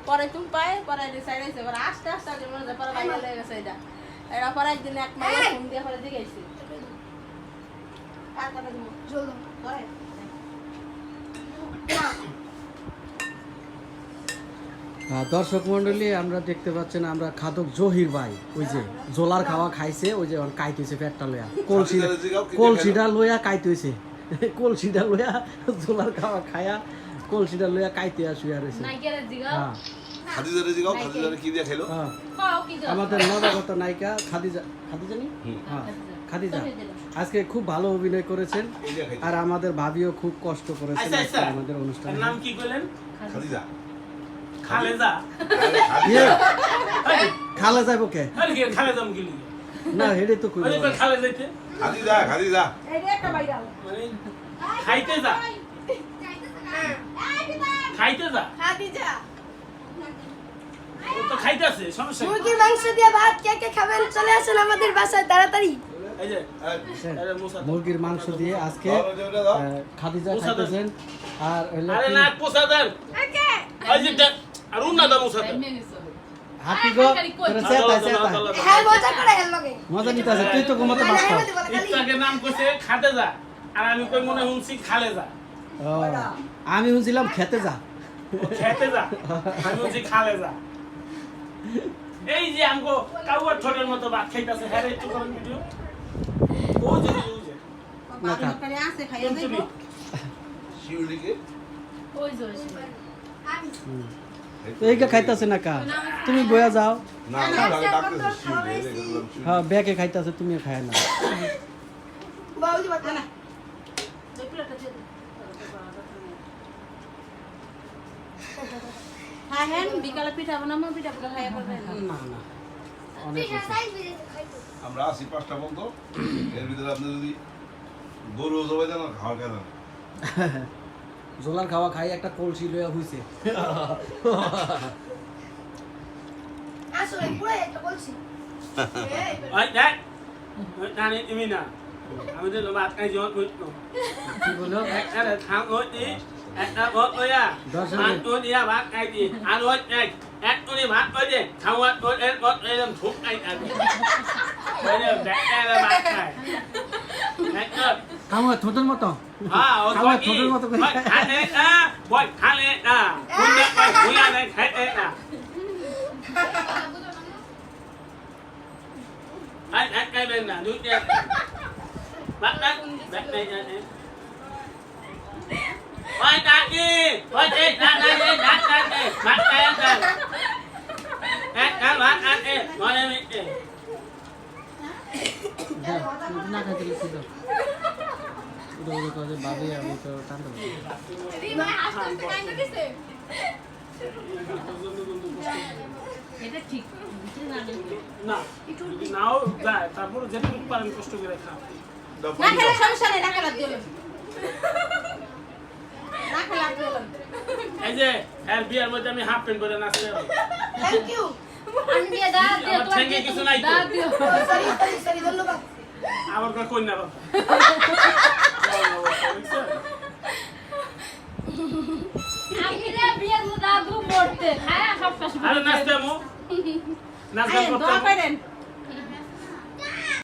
পরে তুমি পায় পরে ডিসাইড হয়েছে পরে আস্তে আস্তে মনে হয় পরে ভাইরাল হয়ে গেছে এটা এরা পরে একদিন এক মাইয়া ফোন দিয়ে পরে জিজ্ঞাসি আর কথা দিব চলো পরে দর্শক মন্ডলী আমরা দেখতে পাচ্ছেন আমরা খাদক জহির ভাই ওই যে জোলার খাওয়া খাইছে ওই যে কাইতেছে পেটটা লইয়া কলসিটা লইয়া কাইতেছে কলসিটা লইয়া জোলার খাওয়া খায়া কলসিটা লইয়া কাইতে শুয়ে রয়েছে আমাদের নবাগত নায়িকা খাদিজা নি হ্যাঁ খাদিজা আজকে খুব ভালো অভিনয় করেছেন আর আমাদের ভাবিও খুব কষ্ট করেছেন আমাদের অনুষ্ঠানে। নাম কি বলেন? খাদিজা খালেজা খালে যাইব কে খালেজাম গেলি না হেডে তো কই খালে যাইতে খাদিজা এইটা একটা ভাইরাল মানে খাইতে যা খাইতে যা খাদিজা ও তো খাইতেছে সমস্যা মুরগির মাংস দিয়ে ভাত কে কে খাবেন চলে আসুন আমাদের বাসায় তাড়াতাড়ি। এই যে আরে মুসা মুরগির মাংস দিয়ে আজকে খাদিজা খাইতেছেন আর আরে না পোষা দেন ওকে এই যে আর উন্না দাম মুসা দেন হাতি গো তোরে সেটা সেটা হ্যাঁ মজা করে এর লগে মজা নিতে আছে তুই তো ঘুমাতে পারছ ইত্তাকে নাম কইছে খাতে যা আর আমি কই মনে হুনছি খালে যা ও আমি হুঁছিলাম খেতে যা খেতে যা আমি হুনছি খালে যা এই যে আমগো কাউয়ার ঠোঁটের মতো ভাত খাইতাছে হ্যাঁ একটু করেন ভিডিও ও যে বাবা করে আসে খাইয়া দেব শিউলিকে ওই যে এইটা খাইতাছে না কা তুমি বয়া যাও না আগে ডাকতেছে শিউলি হ্যাঁ ব্যাকে খাইতাছে তুমি খায় না বাউজি বাতা না দুই প্লেট আছে হ্যাঁ হ্যাঁ বিকালে পিঠা বানাবো পিঠা পুরো খাইয়া করবেন না না অনেক আমরা আসি 5টা পর্যন্ত এর ভিতরে আপনি যদি গরু জবাই দেন আর খাওয়া খায় না জোলার খাওয়া খাই একটা কলসি লইয়া হইছে আসলে পুরো একটা বলছি ওই দেখ না নি তুমি না আমি তো ভাত খাই জোর কইতো কি বলো একটা থাম ওই দি একটা বত ওয়া ভাত তো দিয়া ভাত খাই দি আর ওই এক তো ভাত ওই দে খাওয়া তো এর বত এরম ঠুক খাই আর ওই যে ব্যাটা ভাত খায় একটা কামা ছোটর মতো হ্যাঁ ও তো কি খালে না বই খালে না কুন্ডা কই কুয়া নাই খাইতে না ai ai cái bên là núi đen bắt đất đất này này ôi ta đi ôi đi ra đây đi đất đây đi bắt đây đây các bạn ăn đi ngồi đây đi না খাইতে লিখি দাও ওটা ওটা কাজে বাবে আমি তো টানতে পারি রিমা আস্তে কাইন্ড দিছে এটা ঠিক না নাও যায় তারপর যেটুকু পারেন কষ্ট করে খাও না খেলে সমস্যা নেই না খেলা দিও না খেলা দিও এই যে এর বিয়ার মধ্যে আমি হাফ প্যান্ট পরে নাচতে থ্যাংক ইউ আমি দিয়ে দাও দিও আমার ঠ্যাঙ্গে কিছু নাই তো দাও দিও সরি সরি সরি ধন্যবাদ আমার কই না বাবা আমি রে বিয়ের মধ্যে দাদু মরতে খায়া সব শেষ আরে নাচতে আমো নাচ গান করতে দোয়া করেন